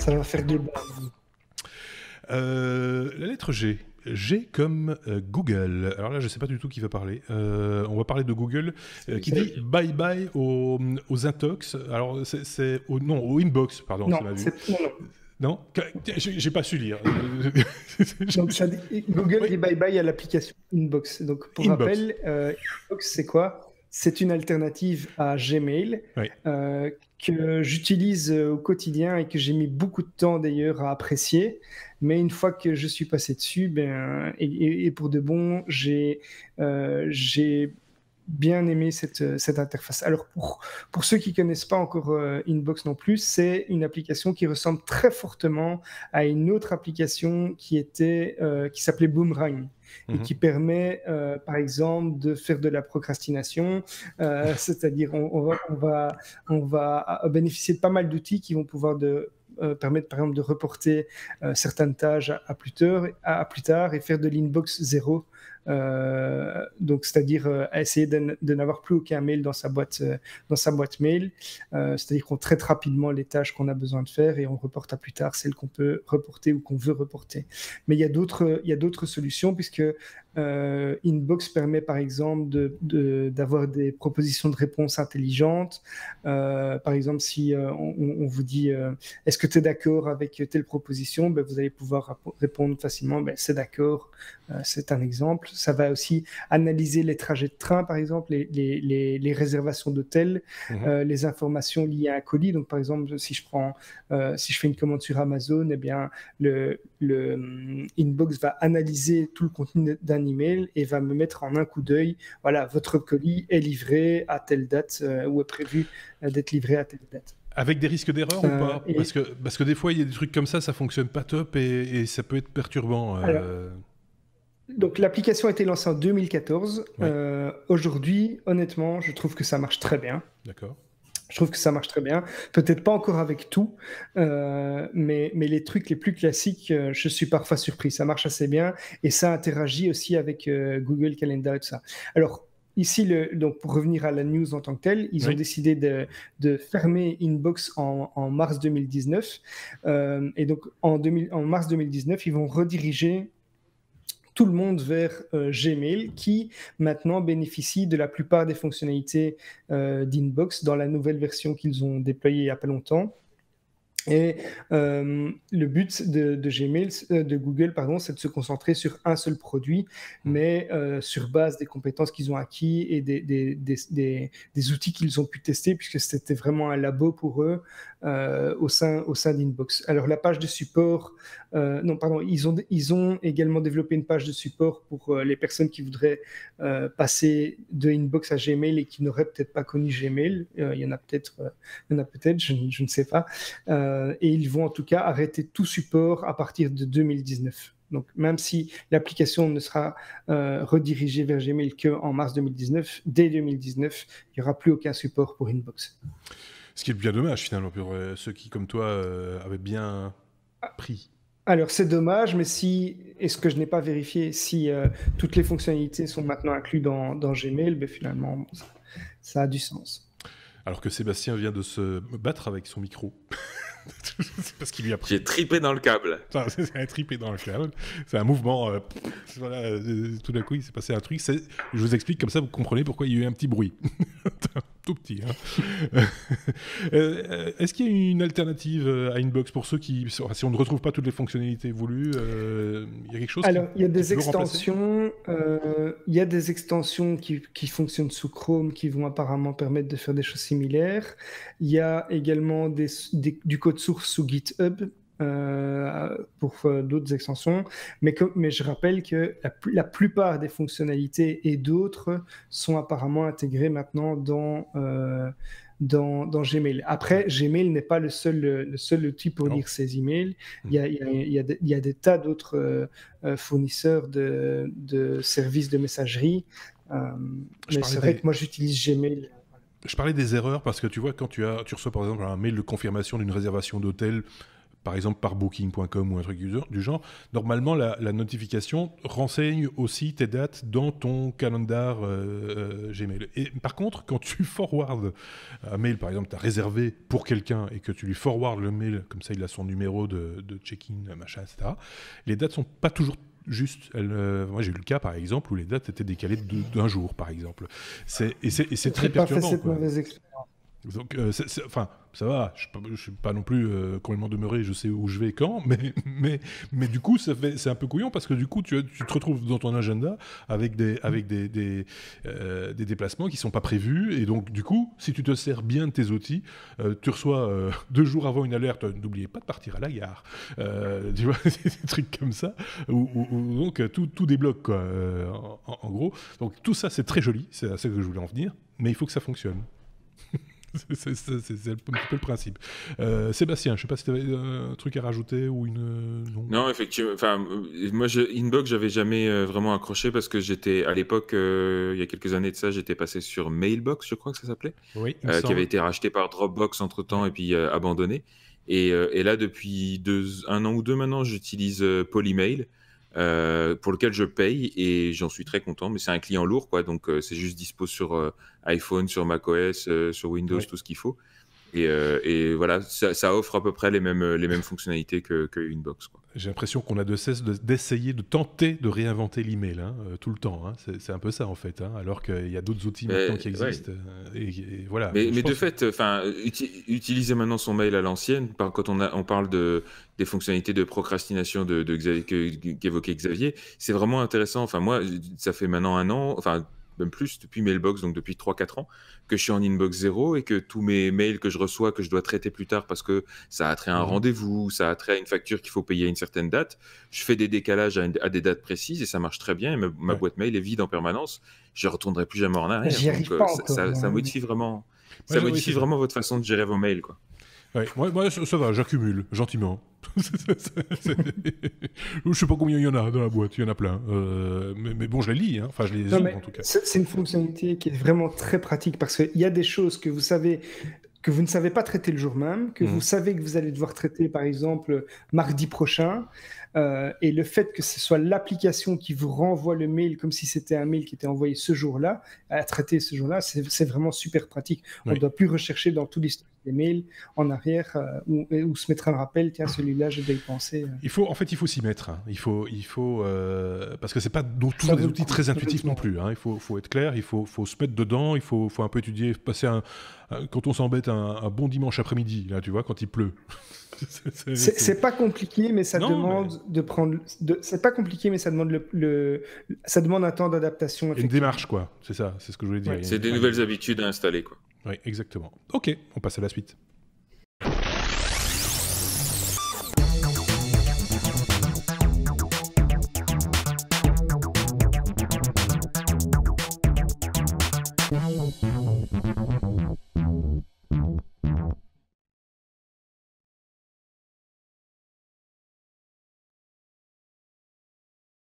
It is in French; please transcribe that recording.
Ça va faire des bases. La lettre G. G comme Google. Alors là, je ne sais pas du tout qui va parler. On va parler de Google qui dit bye bye aux intox. Alors, c'est au inbox, pardon, Non, ça m'a vu. non, non. Non, j'ai pas su lire. Donc, Google Oui. dit bye bye à l'application Inbox. Donc, pour Inbox. rappel, Inbox, c'est quoi? C'est une alternative à Gmail Oui. que j'utilise au quotidien et que j'ai mis beaucoup de temps d'ailleurs à apprécier. Mais une fois que je suis passé dessus, et pour de bon, j'ai bien aimé cette interface. Alors, pour ceux qui ne connaissent pas encore Inbox non plus, c'est une application qui ressemble très fortement à une autre application qui s'appelait Boomerang et qui permet, par exemple, de faire de la procrastination. C'est-à-dire, on va bénéficier de pas mal d'outils qui vont pouvoir permettre, par exemple, de reporter certaines tâches à plus tard et faire de l'inbox zéro. Donc, c'est-à-dire essayer de n'avoir plus aucun mail dans sa boîte mail. C'est-à-dire qu'on traite rapidement les tâches qu'on a besoin de faire et on reporte à plus tard celles qu'on peut reporter ou qu'on veut reporter. Mais il y a d'autres solutions puisque Inbox permet par exemple d'avoir des propositions de réponse intelligentes. Par exemple, si on vous dit est-ce que tu es d'accord avec telle proposition, vous allez pouvoir répondre facilement c'est d'accord, c'est un exemple. Ça va aussi analyser les trajets de train, par exemple, les réservations d'hôtels, les informations liées à un colis. Donc, par exemple, si je fais une commande sur Amazon, eh bien, le Inbox va analyser tout le contenu d'un email et va me mettre en un coup d'œil, voilà, votre colis est livré à telle date ou est prévu d'être livré à telle date. Avec des risques d'erreur ou pas parce que des fois, il y a des trucs comme ça fonctionne pas top et ça peut être perturbant. Alors, donc, l'application a été lancée en 2014. Oui. Aujourd'hui, honnêtement, je trouve que ça marche très bien. D'accord. Je trouve que ça marche très bien. Peut-être pas encore avec tout, mais les trucs les plus classiques, je suis parfois surpris. Ça marche assez bien et ça interagit aussi avec Google Calendar et tout ça. Alors, ici, donc pour revenir à la news en tant que telle, ils ont décidé de fermer Inbox en mars 2019. Et donc, en mars 2019, ils vont rediriger tout le monde vers Gmail, qui maintenant bénéficie de la plupart des fonctionnalités d'Inbox dans la nouvelle version qu'ils ont déployée il n'y a pas longtemps. Et le but de Gmail, de Google, c'est de se concentrer sur un seul produit, mais sur base des compétences qu'ils ont acquis et des outils qu'ils ont pu tester, puisque c'était vraiment un labo pour eux au sein d'Inbox. Alors la page de support, ils ont également développé une page de support pour les personnes qui voudraient passer de Inbox à Gmail et qui n'auraient peut-être pas connu Gmail. Il y en a peut-être, je ne sais pas. Et ils vont en tout cas arrêter tout support à partir de 2019. Donc, même si l'application ne sera redirigée vers Gmail qu'en mars 2019, dès 2019, il n'y aura plus aucun support pour Inbox. Ce qui est bien dommage finalement pour ceux qui, comme toi, avaient bien pris. Alors, c'est dommage, mais et ce que je n'ai pas vérifié, si toutes les fonctionnalités sont maintenant incluses dans Gmail, finalement, ça a du sens. Alors que Sébastien vient de se battre avec son micro. Parce qu'il lui a pris. J'ai tripé dans le câble. C'est un tripé dans le câble. C'est un mouvement. Voilà, tout d'un coup, il s'est passé un truc. Je vous explique comme ça, vous comprenez pourquoi il y a eu un petit bruit. Tout petit. Hein. Est-ce qu'il y a une alternative à Inbox pour ceux qui, si on ne retrouve pas toutes les fonctionnalités voulues, il y a quelque chose? Alors, il y a des extensions. Il y a des extensions qui fonctionnent sous Chrome qui vont apparemment permettre de faire des choses similaires. Il y a également du code source sous GitHub pour d'autres extensions. Mais je rappelle que la plupart des fonctionnalités et d'autres sont apparemment intégrées maintenant dans Gmail. Après, Gmail n'est pas le seul outil pour lire ses emails. Il y a des tas d'autres fournisseurs de services de messagerie. Mais c'est vrai que moi, j'utilise Gmail. Je parlais des erreurs parce que tu vois, quand tu reçois par exemple un mail de confirmation d'une réservation d'hôtel par exemple par booking.com ou un truc du genre, normalement la notification renseigne aussi tes dates dans ton calendar Gmail. Et par contre, quand tu forwardes un mail, par exemple, tu as réservé pour quelqu'un et que tu lui forwardes le mail, comme ça il a son numéro de check-in, machin, etc., les dates sont pas toujours juste. Moi j'ai eu le cas par exemple où les dates étaient décalées d'un jour par exemple. C'est très perturbant. J'ai pas fait cette mauvaise expérience. Donc, enfin, ça va, je suis pas non plus complètement demeuré, je sais où je vais quand, mais du coup, c'est un peu couillon parce que du coup, tu te retrouves dans ton agenda avec des déplacements qui sont pas prévus, et donc, du coup, si tu te sers bien de tes outils, tu reçois 2 jours avant une alerte, n'oubliez pas de partir à la gare, tu vois, des trucs comme ça, où donc tout débloque, quoi, en gros. Donc, tout ça, c'est très joli, c'est à ça que je voulais en venir, mais il faut que ça fonctionne. C'est un petit peu le principe. Sébastien, je sais pas si tu avais un truc à rajouter ou une... Non, effectivement. Enfin, moi, Inbox, j'avais jamais vraiment accroché parce que j'étais, à l'époque, il y a quelques années de ça, j'étais passé sur Mailbox, je crois que ça s'appelait, Oui, qui avait été racheté par Dropbox entre-temps et puis abandonné. Et là, depuis 1 an ou 2 maintenant, j'utilise Polymail, pour lequel je paye et j'en suis très content. Mais c'est un client lourd, quoi. Donc, c'est juste dispo sur iPhone, sur macOS, sur Windows, tout ce qu'il faut. Et voilà, ça offre à peu près les mêmes fonctionnalités que Inbox, quoi. J'ai l'impression qu'on a de cesse d'essayer de tenter de réinventer l'email tout le temps. C'est un peu ça en fait, alors qu'il y a d'autres outils maintenant qui existent. Ouais. Et voilà. Mais de fait, utiliser maintenant son mail à l'ancienne, quand on parle des fonctionnalités de procrastination qu'évoquait Xavier, c'est vraiment intéressant. Enfin, moi, ça fait maintenant 1 an, enfin même plus, depuis Mailbox, donc depuis 3-4 ans, que je suis en inbox 0 et que tous mes mails que je reçois, que je dois traiter plus tard parce que ça a trait à un rendez-vous, ça a trait à une facture qu'il faut payer à une certaine date, je fais des décalages à des dates précises et ça marche très bien. Et ma boîte mail est vide en permanence. Je ne retournerai plus jamais en arrière. J'y arrive pas encore, ça modifie vraiment, ça modifie vraiment votre façon de gérer vos mails, quoi. Ouais, moi, ça va, j'accumule, gentiment. Je sais pas combien il y en a dans la boîte, il y en a plein. Mais bon, je les lis, enfin je les ouvre en tout cas. C'est une fonctionnalité qui est vraiment très pratique parce qu'il y a des choses que vous savez que vous ne savez pas traiter le jour même, que vous savez que vous allez devoir traiter par exemple mardi prochain, et le fait que ce soit l'application qui vous renvoie le mail comme si c'était un mail qui était envoyé ce jour-là, à traiter ce jour-là, c'est vraiment super pratique. On ne doit plus rechercher dans tout l'historique des mails en arrière ou se mettre un rappel, tiens, celui-là, je dois y penser. Il faut s'y mettre. Il faut parce que c'est pas tous des outils très intuitifs non plus. Il faut être clair, il faut se mettre dedans, il faut un peu étudier, passer quand on s'embête un bon dimanche après-midi, là, tu vois, quand il pleut. C'est pas compliqué, mais ça demande de prendre. C'est pas compliqué, mais ça demande ça demande un temps d'adaptation. Une démarche, quoi. C'est ça, c'est ce que je voulais dire. Ouais, c'est des nouvelles habitudes à installer, quoi. Oui, exactement. Ok, on passe à la suite.